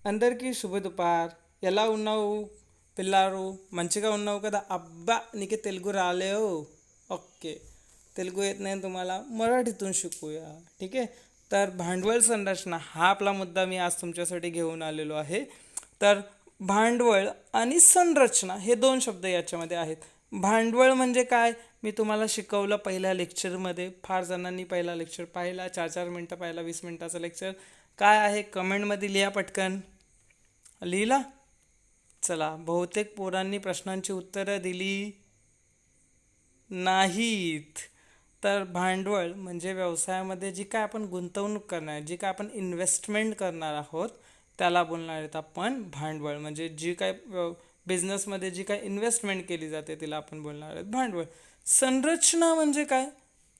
అందరికీ శుభ దుపార్. ఎలా ఉన్నావు పిల్లారు? మంచిగా ఉన్నావు కదా? अब्बा निके तेलुगू राहिलेहो. ओके, तेलुगू येत नाही तुम्हाला, मराठीतून शिकूया. ठीक आहे. तर भांडवल संरचना हा आपला मुद्दा मी आज तुमच्यासाठी घेऊन आलेलो आहे. तर भांडवल आणि संरचना हे दोन शब्द याच्यामध्ये आहेत. भांडवल म्हणजे काय मी तुम्हाला शिकवलं पहिल्या लेक्चरमध्ये. फार जणांनी पहिला लेक्चर पाहिला, 4-4 मिनटं पाहिला, 20 मिनटाचं लेक्चर. काय आहे कमेंटमध्ये लिहा पटकन. लिहिला? चला, बहुतेक पोरांनी प्रश्नांची उत्तरं दिली नाहीत. तर भांडवल म्हणजे व्यवसायामध्ये जी काय आपण गुंतवणूक करणार, जी काय आपण इन्व्हेस्टमेंट करणार आहोत त्याला बोलणार आहेत आपण भांडवल. म्हणजे जी काय बिझनेसमध्ये जी काय इन्व्हेस्टमेंट केली जाते तिला आपण बोलणार आहेत भांडवल. संरचना म्हणजे काय?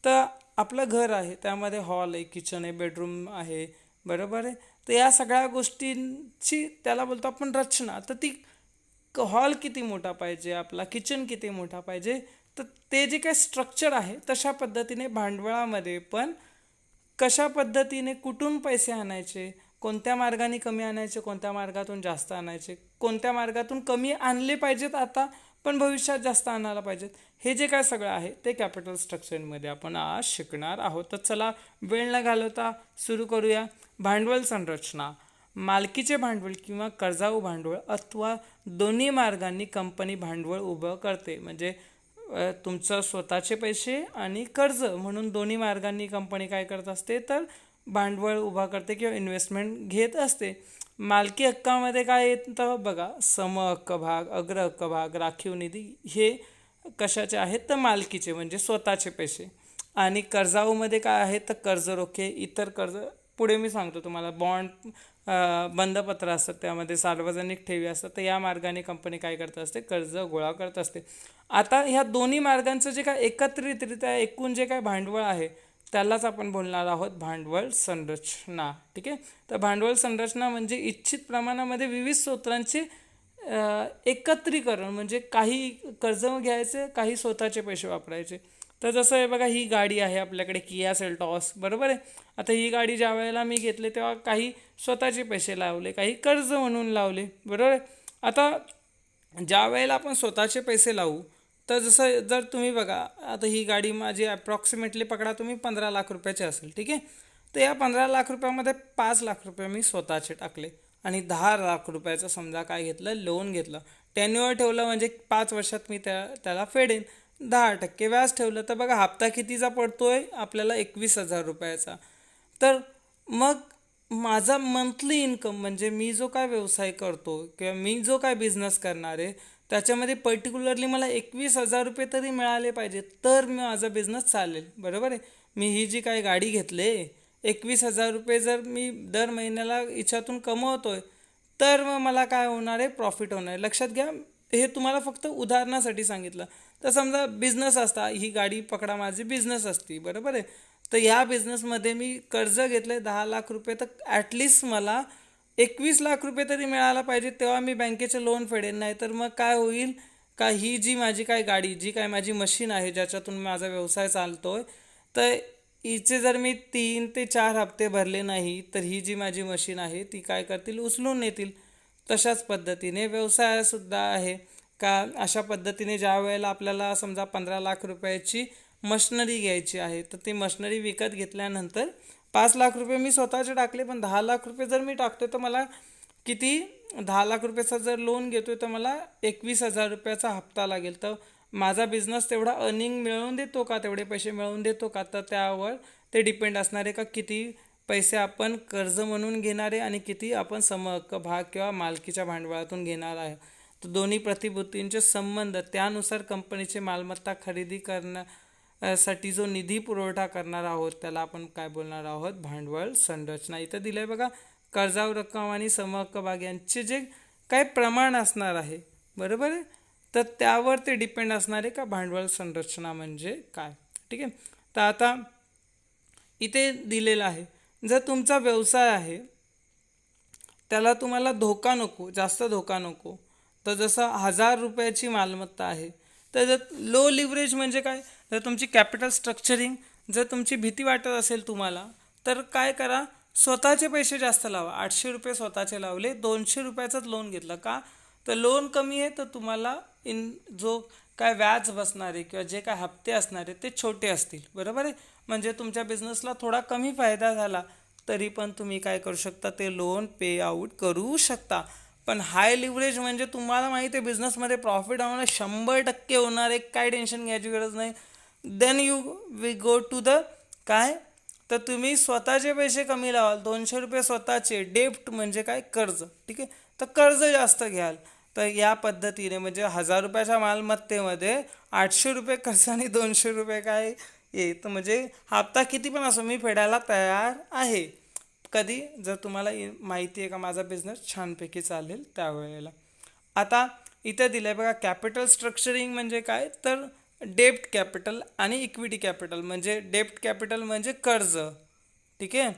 तर आपलं घर आहे, त्यामध्ये हॉल आहे, किचन आहे, बेडरूम आहे, बरोबर आहे. तर या सगळ्या गोष्टींची त्याला बोलतो आपण रचना. तर ती हॉल किती मोठा पाहिजे, आपला किचन किती मोठा पाहिजे, तर ते जे काही स्ट्रक्चर आहे तशा पद्धतीने भांडवलामध्ये पण कशा पद्धतीने कुठून पैसे आणायचे, कोणत्या मार्गाने कमी आणायचे, कोणत्या मार्गातून जास्त आणायचे, कोणत्या मार्गातून कमी आणले पाहिजेत आता पण भविष्यात जास्त आणायला पाहिजेत, हे जे काय सगळं आहे ते कॅपिटल स्ट्रक्चरमध्ये आपण आज शिकणार आहोत. तर चला वेळ न घालवता सुरू करूया. भांडवल संरचना. मालकीचे भांडवल किंवा कर्जाऊ भांडवल अथवा दोन्ही मार्गांनी कंपनी भांडवल उभं करते. म्हणजे तुमचं स्वतःचे पैसे आणि कर्ज म्हणून दोन्ही मार्गांनी कंपनी काय करत असते तर भांडवल उभा करते किंवा इन्व्हेस्टमेंट घेत असते. मालकी हक्कामध्ये काय येतं बघा, समहक्क भाग, अग्र हक्क भाग, राखीव निधी, हे कशाचे आहेत तर मालकीचे म्हणजे स्वतःचे पैसे. आणि कर्जाऊमध्ये काय आहे तर कर्ज रोखे, इतर कर्ज पुढे मी सांगतो तुम्हाला. बॉन्ड, बंधपत्र असतात, त्यामध्ये सार्वजनिक ठेवी असतात. तर या मार्गाने कंपनी काय करत असते, कर्ज गोळा करत असते. आता ह्या दोन्ही मार्गांचं जे काय एकत्रितरित्या एकूण जे काय भांडवल आहे त्यालाच आपण बोलणार आहोत भांडवल संरचना. ठीक आहे. तर भांडवल संरचना म्हणजे इच्छित प्रमाणामध्ये विविध स्रोतांचे एकत्रीकरण. म्हणजे काही कर्ज घ्यायचे, काही स्वतःचे पैसे वापरायचे. तर जसं आहे बघा, ही गाडी आहे आपल्याकडे किया सेल्टॉस, बरोबर आहे. आता ही गाडी ज्या वेळेला मी घेतले तेव्हा काही स्वतःचे पैसे लावले, काही कर्ज म्हणून लावले, बरोबर आहे. आता ज्या वेळेला आपण स्वतःचे पैसे लावू तर जसं जर तुम्ही बघा, आता ही गाडी माझी अप्रॉक्सिमेटली पकडा तुम्ही 15 लाख रुपयाची असेल. ठीक आहे. तर या 15 लाख रुपयामध्ये 5 लाख रुपये मी स्वतःचे टाकले आणि 10 लाख रुपयाचं समजा काय घेतलं, लोन घेतलं. टेन्युअर ठेवलं म्हणजे 5 वर्षात मी त्याला फेडेन. 10% व्याज ठेवलं तर बघा हप्ता कितीचा पडतोय आपल्याला, 21,000 रुपयाचा. तर मग माझा मंथली इन्कम म्हणजे मी जो काय व्यवसाय करतो किंवा मी जो काय बिझनेस करणार आहे त्याच्यामध्ये पर्टिक्युलरली मला 21,000 रुपये तरी मिळाले पाहिजे तर माझा बिझनेस चालेल, बरोबर आहे. मी ही जी काय गाडी घेतले, 21,000 रुपये जर मी दर महिन्याला हिच्यातून कमवतोय तर मग मला काय होणार आहे, प्रॉफिट होणार आहे. लक्षात घ्या, हे तुम्हाला फक्त उदाहरणासाठी सांगितलं. तर समजा बिझनेस असता, ही गाडी पकडा माझी बिझनेस असती, बरोबर आहे. तर या बिझनेसमध्ये मी कर्ज घेतले 10 लाख रुपये, तर ॲटलिस्ट मला 21 लाख रुपये तरी मिळायला पाहिजे तेव्हा मी बँकेचे लोन फेडेन. नाही तर मग काय होईल का, ही जी माझी काय गाडी, जी काय माझी मशीन आहे ज्याच्यातून माझा व्यवसाय चालतोय, तर हिचे जर मी 3 ते 4 हप्ते भरले नाही तर ही जी माझी मशीन आहे ती काय करतील, उचलून नेतील. तशाच पद्धतीने व्यवसायसुद्धा आहे का. अशा पद्धतीने ज्या वेळेला आपल्याला समजा 15 लाख रुपयाची मशनरी घ्यायची आहे तर ती मशनरी विकत घेतल्यानंतर 5 लाख रुपये मी स्वतःचे टाकले, पण 10 लाख रुपये जर मी टाकतोय तर मला किती, 10 लाख रुपयाचा जर लोन घेतोय तर मला 21,000 रुपयाचा हप्ता लागेल. तर माझा बिझनेस तेवढा अर्निंग मिळवून देतो का, तेवढे पैसे मिळवून देतो का, तर त्यावर ते डिपेंड असणार आहे का किती पैसे आपण कर्ज म्हणून घेणार आहे आणि किती आपण समहक्क भाग किंवा मालकीच्या भांडवलातून घेणार आहे. तर दोन्ही प्रतिभूतींचे संबंध, त्यानुसार कंपनीची मालमत्ता खरेदी साठी जो निधी पुरवठा करणार आहोत त्याला आपण काय बोलणार आहोत, भांडवल संरचना. इथं दिलं आहे बघा, कर्जावर रक्कम आणि समहक्क भाग यांचे जे काय प्रमाण असणार आहे, बरोबर आहे, तर त्यावर ते डिपेंड असणार आहे का भांडवल संरचना म्हणजे काय. ठीक आहे. तर आता इथे दिलेलं आहे, जर तुमचा व्यवसाय आहे त्याला तुम्हाला धोका नको, जास्त धोका नको, तर जसं 1,000 रुपयाची मालमत्ता आहे, तर जर लो लिव्हरेज म्हणजे काय, जर तुमची कॅपिटल स्ट्रक्चरिंग, जर तुमची भीती वाटत असेल तुम्हाला तर काय करा, स्वतःचे पैसे जास्त लावा. 800 रुपये स्वतःचे लावले, 200 रुपयाचाच लोन घेतलं का, तर लोन कमी आहे, तर तुम्हाला जो काय व्याज बसणार आहे किंवा जे काय हप्ते असणार आहेत ते छोटे असतील, बरोबर आहे. म्हणजे तुमच्या बिझनेसला थोडा कमी फायदा झाला तरी पण तुम्ही काय करू शकता, ते लोन पे आउट करू शकता. पण हाय लिव्हरेज म्हणजे तुम्हाला माहिती आहे बिझनेसमध्ये प्रॉफिट होणं 100% होणार आहे, काय टेन्शन घ्यायची गरज नाही. Then you we go to the काय, तर तुम्ही स्वतःचे पैसे कमी लावाल. 200 रुपये स्वतःचे. डेप्ट म्हणजे काय, कर्ज. ठीक आहे, तर कर्ज जास्त घ्याल. तर या पद्धतीने म्हणजे 1000 रुपयाच्या मालमत्तेमध्ये 800 रुपये कर्ज आणि 200 रुपये काय येत, म्हणजे हप्ता किती पण असो मी फेडायला तयार आहे. कधी जर तुम्हाला माहिती आहे का माझा बिझनेस छानपैकी चालेल त्यावेळेला. आता इथे दिलं आहे बघा, कॅपिटल स्ट्रक्चरिंग म्हणजे काय, तर डेप्ट कॅपिटल आणि इक्विटी कॅपिटल. म्हणजे डेप्ट कॅपिटल म्हणजे कर्ज, ठीक आहे,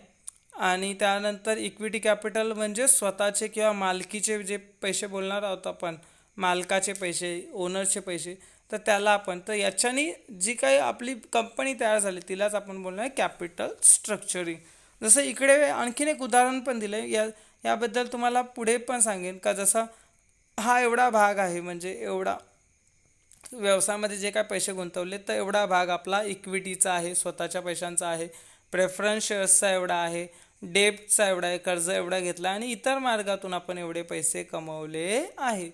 आणि त्यानंतर इक्विटी कॅपिटल म्हणजे स्वतःचे किंवा मालकीचे जे पैसे बोलणार आहोत आपण, मालकाचे पैसे, ओनरचे पैसे, तर त्याला आपण, तर याच्यानी जी काही आपली कंपनी तयार झाली तिलाच आपण बोलणार आहे कॅपिटल स्ट्रक्चरिंग. जसं इकडे आणखीन एक उदाहरण पण दिलं आहे, याबद्दल तुम्हाला पुढे पण सांगेन का. जसा हा एवढा भाग आहे, म्हणजे एवढा व्यवसायामध्ये जे काय पैसे गुंतवले तर एवढा भाग आपला इक्विटीचा आहे, स्वतःच्या पैशांचा आहे, प्रेफरन्स शेअर्सचा एवढा आहे, डेप्टचा एवढा आहे, कर्ज एवढा घेतला, आणि इतर मार्गातून आपण एवढे पैसे कमवले आहे,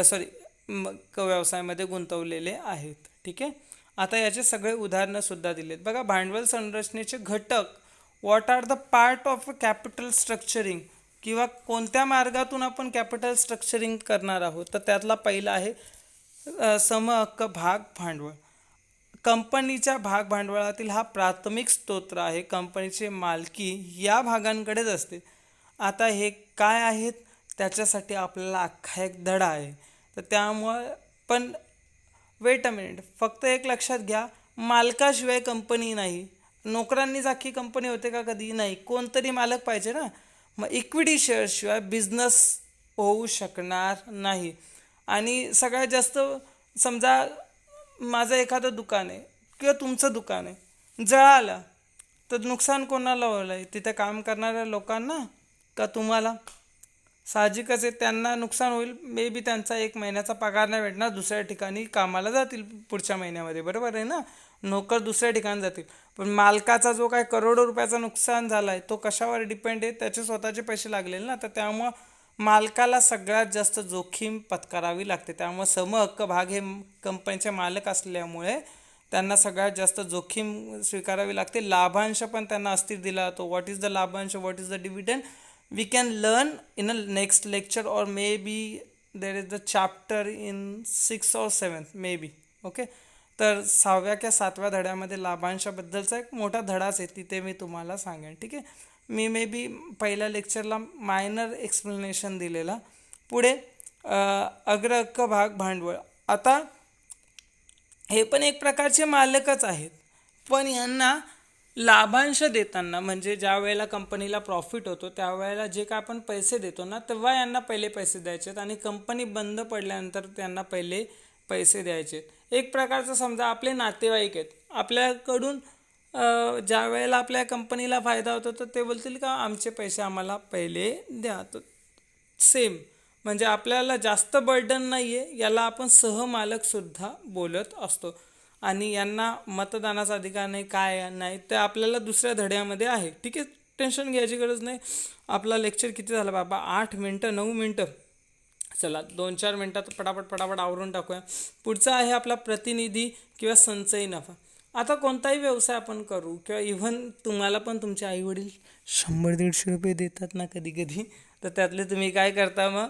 सॉरी व्यवसायामध्ये गुंतवलेले आहेत. ठीक आहे, आता याचे सगळे उदाहरणंसुद्धा दिलेत बघा. भांडवल संरचनेचे घटक, what are the part of capital structuring, किंवा कोणत्या मार्गातून आपण कॅपिटल स्ट्रक्चरिंग करणार आहोत, तर त्यातला पहिला आहे समहक्क भाग भांडवल. कंपनीच्या भाग भांडवलातील हा प्राथमिक स्तोत्र आहे. कंपनीची मालकी या भागांकडेच असते. आता हे काय आहेत त्याच्यासाठी आपल्याला अख्खा एक धडा आहे. तर त्यामुळं पण वेट अ मिनिट, फक्त एक लक्षात घ्या, मालकाशिवाय कंपनी नाही. नोकरांनीच अख्खी कंपनी होते का, कधी नाही, कोणतरी मालक पाहिजे ना. मग इक्विटी शेअर्सशिवाय बिझनेस होऊ शकणार नाही. आणि सगळ्यात जास्त, समजा माझं एखादं दुकान आहे किंवा तुमचं दुकान आहे, जळालं तर नुकसान कोणाला होईल आहे, तिथे काम करणाऱ्या लोकांना का तुम्हाला. साहजिकच आहे, त्यांना नुकसान होईल. मे बी त्यांचा 1 महिन्याचा पगार नाही भेटणार, दुसऱ्या ठिकाणी कामाला जातील पुढच्या महिन्यामध्ये, बरोबर आहे ना. नोकर दुसऱ्या ठिकाणी जातील. पण मालकाचा जो काय करोडो रुपयाचा नुकसान झाला आहे तो कशावर डिपेंड आहे, त्याचे स्वतःचे पैसे लागलेले ना. तर त्यामुळं मालकाला सगळ्यात जास्त जोखीम पत्करावी लागते. त्यामुळे समहक्क भाग हे कंपनीचे मालक असल्यामुळे त्यांना सगळ्यात जास्त जोखीम स्वीकारावी लागते. लाभांश पण त्यांना अस्थिर दिला जातो. व्हॉट इज द लाभांश, what is the dividend, we can learn in a next lecture, और may be there is the chapter in 6 or 7 may be. Okay, तर 6व्या किंवा 7व्या धड्यामध्ये लाभांशाबद्दलचा एक मोठा धडाच आहे, तिथे मी तुम्हाला सांगेन. ठीक आहे, मी मे बी पहिल्या लेक्चरला मायनर एक्सप्लेनेशन दिलेला. पुढे अग्र हक्क भाग भांडवल. आता हे पण एक प्रकारचे मालकच आहेत, पण यांना लाभांश देताना, म्हणजे ज्या वेळेला कंपनीला प्रॉफिट होतो त्यावेळेला जे काय आपण पैसे देतो ना, तेव्हा यांना पहिले पैसे द्यायचे आहेत, आणि कंपनी बंद पडल्यानंतर त्यांना पहिले पैसे द्यायचे. एक प्रकारचं समजा आपले नातेवाईक आहेत, आपल्याकडून ज्या वेळेला आपल्या कंपनीला फायदा होतो तर ते बोलतील का आमचे पैसे आम्हाला पहिले द्या. तर सेम, म्हणजे आपल्याला जास्त बर्डन नाही आहे, याला आपण सहमालकसुद्धा बोलत असतो. आणि यांना मतदानाचा अधिकार नाही, काय नाही, ते आपल्याला दुसऱ्या धड्यामध्ये आहे. ठीक आहे, टेन्शन घ्यायची गरज नाही. आपला लेक्चर किती झाला बाबा, 8 मिनटं 9 मिनटं. चला 2-4 मिनटात पटापट आवरून टाकूया. पुढचा आहे आपला प्रतिनिधी किंवा संचयी नफा. आता कोणताही व्यवसाय आपण करू, किंवा इव्हन तुम्हाला पण तुमचे आईवडील 100-150 रुपये देतात ना कधी कधी, तर त्यातले तुम्ही काय करता मग,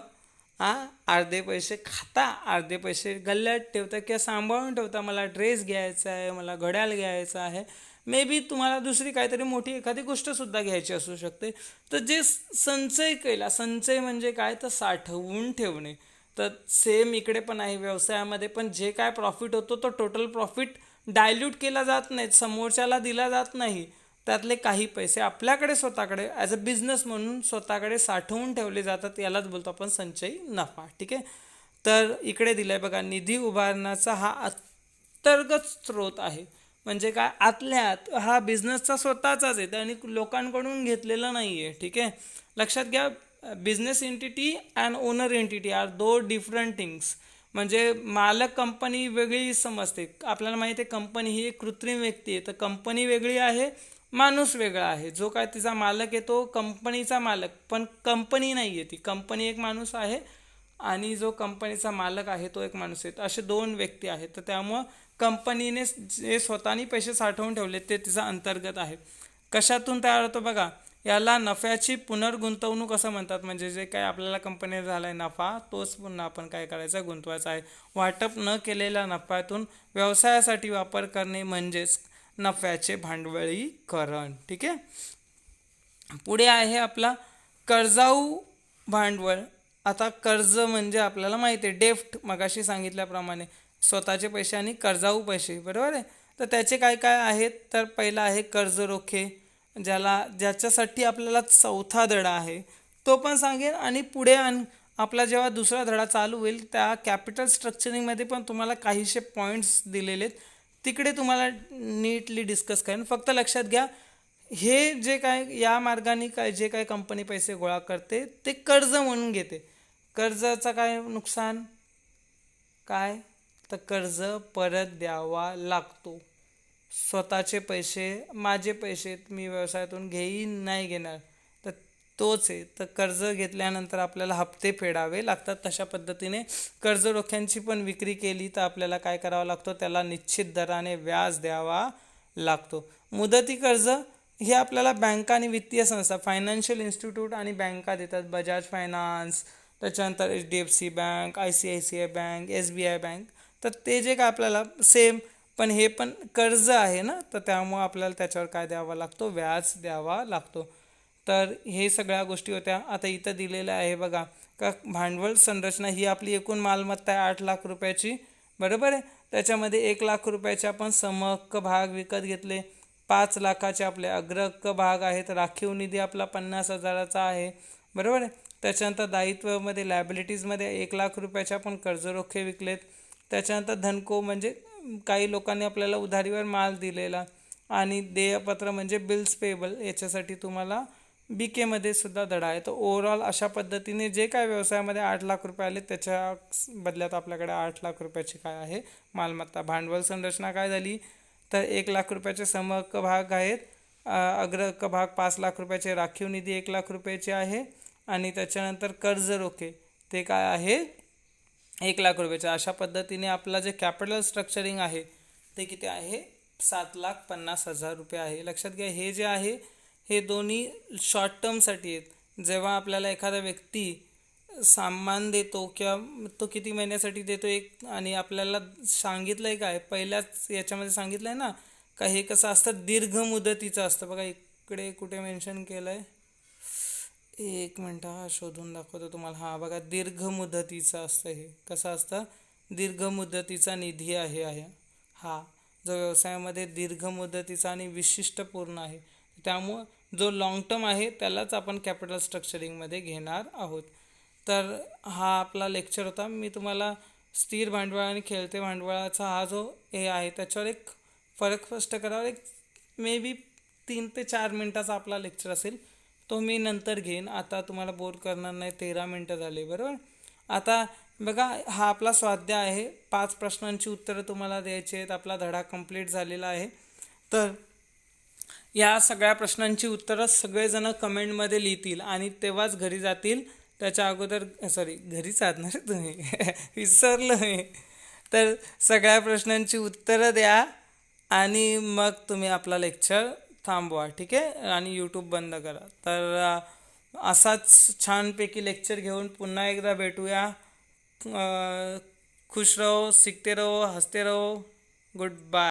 अर्धे पैसे खाता, अर्धे पैसे गल्ल्यात ठेवता किंवा सांभाळून ठेवता. मला ड्रेस घ्यायचा आहे, मला घड्याळ घ्यायचं आहे, मे बी तुम्हाला दुसरी काहीतरी मोठी एखादी गोष्टसुद्धा घ्यायची असू शकते. तर जे संचय केला, संचय म्हणजे काय, तर साठवून ठेवणे. तर सेम इकडे पण आहे व्यवसायामध्ये, पण जे काय प्रॉफिट होतो तो टोटल प्रॉफिट डायल्यूट केला जात नाही, समोरच्याला दिला जात नाही. त्यातले काही पैसे आपल्याकडे स्वतःकडे ॲज अ बिझनेस म्हणून स्वतःकडे साठवून ठेवले जातात, यालाच बोलतो आपण संचयी नफा. ठीक आहे, तर इकडे दिलं आहे बघा, निधी उभारण्याचा हा अंतर्गत स्रोत आहे. म्हणजे काय, आतल्या आत हा बिझनेसचा स्वतःचाच आहे आणि लोकांकडून घेतलेला नाही आहे. ठीक आहे, लक्षात घ्या. Business entity and owner entity are two different things. म्हणजे मालक कंपनी वेगळी समजते. आपल्याला माहिती आहे कंपनी ही एक कृत्रिम व्यक्ती आहे, तर कंपनी वेगळी आहे, माणूस वेगळा आहे. जो काय तिचा मालक आहे तो कंपनीचा मालक, पण कंपनी नाही आहे ती. कंपनी एक माणूस आहे आणि जो कंपनीचा मालक आहे तो एक माणूस आहे. असे दोन व्यक्ती आहेत. तर त्यामुळं कंपनीने जे स्वतःनी पैसे साठवून ठेवले ते तिचा अंतर्गत आहे. कशातून तयार होतो बघा, याला नफ्याची पुनर्गुंतवणूक असं म्हणतात. म्हणजे जे काय आपल्याला कंपनीला झाला आहे नफा, तोच पुन्हा आपण काय करायचा, गुंतवायचा आहे. वाटप न केलेल्या नफ्यातून व्यवसायासाठी वापर करणे म्हणजेच नफ्याचे भांडवलीकरण. ठीक आहे, पुढे आहे आपला कर्जाऊ भांडवल. आता कर्ज म्हणजे आपल्याला माहिती आहे डेफ्ट, मगाशी सांगितल्याप्रमाणे स्वतःचे पैसे आणि कर्जाऊ पैसे, बरोबर आहे. तर त्याचे काय काय आहेत, तर पहिला आहे कर्ज रोखे, ज्याच्यासाठी आपल्याला चौथा धडा आहे तो पण सांगेन. आणि पुढे आपला जेव्हा दुसरा धडा चालू होईल त्या कॅपिटल स्ट्रक्चरिंगमध्ये पण तुम्हाला काहीशे पॉईंट्स दिलेले आहेत, तिकडे तुम्हाला नीटली डिस्कस करेन. फक्त लक्षात घ्या, हे जे काय या मार्गाने काय जे काय कंपनी पैसे गोळा करते ते कर्ज म्हणून घेते. कर्जाचा काय नुकसान काय, तर कर्ज परत द्यावा लागतो. स्वतःचे पैसे, माझे पैसे मी व्यवसायातून घेईन नाही घेणार, तर तोच आहे. तर कर्ज घेतल्यानंतर आपल्याला हप्ते फेडावे लागतात. तशा पद्धतीने कर्ज रोख्यांची पण विक्री केली तर आपल्याला काय करावं लागतं, त्याला निश्चित दराने व्याज द्यावा लागतो. मुदती कर्ज हे आपल्याला बँका आणि वित्तीय संस्था, फायनान्शियल इन्स्टिट्यूट आणि बँका देतात. बजाज फायनान्स, त्याच्यानंतर HDFC bank, ICICI bank, SBI bank. तर ते जे काय आपल्याला सेम, पण हे पण कर्ज आहे ना, तर त्यामुळं आपल्याला त्याच्यावर काय द्यावा लागतो, व्याज द्यावा लागतो. तर हे सगळ्या गोष्टी होत्या. आता इथं दिलेलं आहे बघा, का भांडवल संरचना ही आपली एकूण मालमत्ता आहे 8 लाख रुपयाची, बरोबर आहे. त्याच्यामध्ये 1 लाख रुपयाचे आपण समहक्क भाग विकत घेतले. 5 लाखाचे आपले अग्रहक्क भाग आहेत. राखीव निधी आपला 50,000चा आहे, बरोबर आहे. त्याच्यानंतर दायित्वामध्ये लॅबिलिटीजमध्ये 1 लाख रुपयाचे आपण कर्जरोखे विकलेत. त्याच्यानंतर धनको म्हणजे काही लोकांनी आपल्याला उधारीवर माल दिलेला, आणि देयपत्र म्हणजे बिल्स पेबल, याच्यासाठी तुम्हाला BK मध्ये सुद्धा धडा आहे. तर ओव्हरऑल अशा पद्धतीने जे काय व्यवसायामध्ये 8 लाख रुपये आले त्याच्या बदल्यात आपल्याकडे 8 लाख रुपयाची काय आहे, मालमत्ता. भांडवल संरचना काय झाली, तर 1 लाख रुपयाचे समहक्क भाग आहेत, अग्रहक्क भाग 5 लाख रुपयाचे, राखीव निधी 1 लाख रुपयाचे आहे, आणि त्याच्यानंतर कर्ज रोखे ते काय आहे 1 लाख रुपयाचे. अशा पद्धतीने आपला जे कॅपिटल स्ट्रक्चरिंग आहे ते किती आहे, 7,50,000 रुपये आहे. लक्षात घ्या, हे जे आहे हे दोन्ही शॉर्ट टर्मसाठी आहेत. जेव्हा आपल्याला एखादा व्यक्ती सामान देतो किंवा तो किती महिन्यासाठी देतो एक, आणि आपल्याला सांगितलं आहे काय पहिल्याच याच्यामध्ये सांगितलं आहे ना, का हे कसं असतं, दीर्घ मुदतीचं असतं. बघा इकडे कुठे मेन्शन केलं आहे, एक मिनटं हा शोधून दाखवतो तुम्हाला. हा बघा, दीर्घ मुदतीचं असतं. हे कसं असतं, दीर्घ मुदतीचा निधी आहे हा, जो व्यवसायामध्ये दीर्घ मुदतीचा आणि विशिष्ट पूर्ण आहे. त्यामुळं जो लॉंग टर्म आहे त्यालाच आपण कॅपिटल स्ट्रक्चरिंगमध्ये घेणार आहोत. तर हा आपला लेक्चर होता. मी तुम्हाला स्थिर भांडवल आणि खेळते भांडवलाचा हा जो हे आहे त्याच्यावर एक फरक स्पष्ट करावा, एक मे बी 3 ते 4 मिनटाचा आपला लेक्चर असेल, तो मी नंतर घेईन. आता तुम्हाला बोर करणार नाही, 13 मिनटं झाले, बरोबर. आता बघा, हा आपला स्वाध्याय आहे. 5 प्रश्नांची उत्तरं तुम्हाला द्यायची आहेत. आपला धडा कंप्लीट झालेला आहे. तर या सगळ्या प्रश्नांची उत्तरं सगळेजण कमेंटमध्ये लिहितील आणि तेव्हाच घरी जातील. त्याच्या अगोदर घरीच आहात ना तुम्ही विसरलो मी. तर सगळ्या प्रश्नांची उत्तरं द्या आणि मग तुम्ही आपला लेक्चर थांबवा, ठीक आहे, आणि यूट्यूब बंद करा. तर असाच छानपैकी लेक्चर घेऊन पुन्हा एकदा भेटूया. खुश रहो, सीखते रहो, हंसते रहो. Good bye.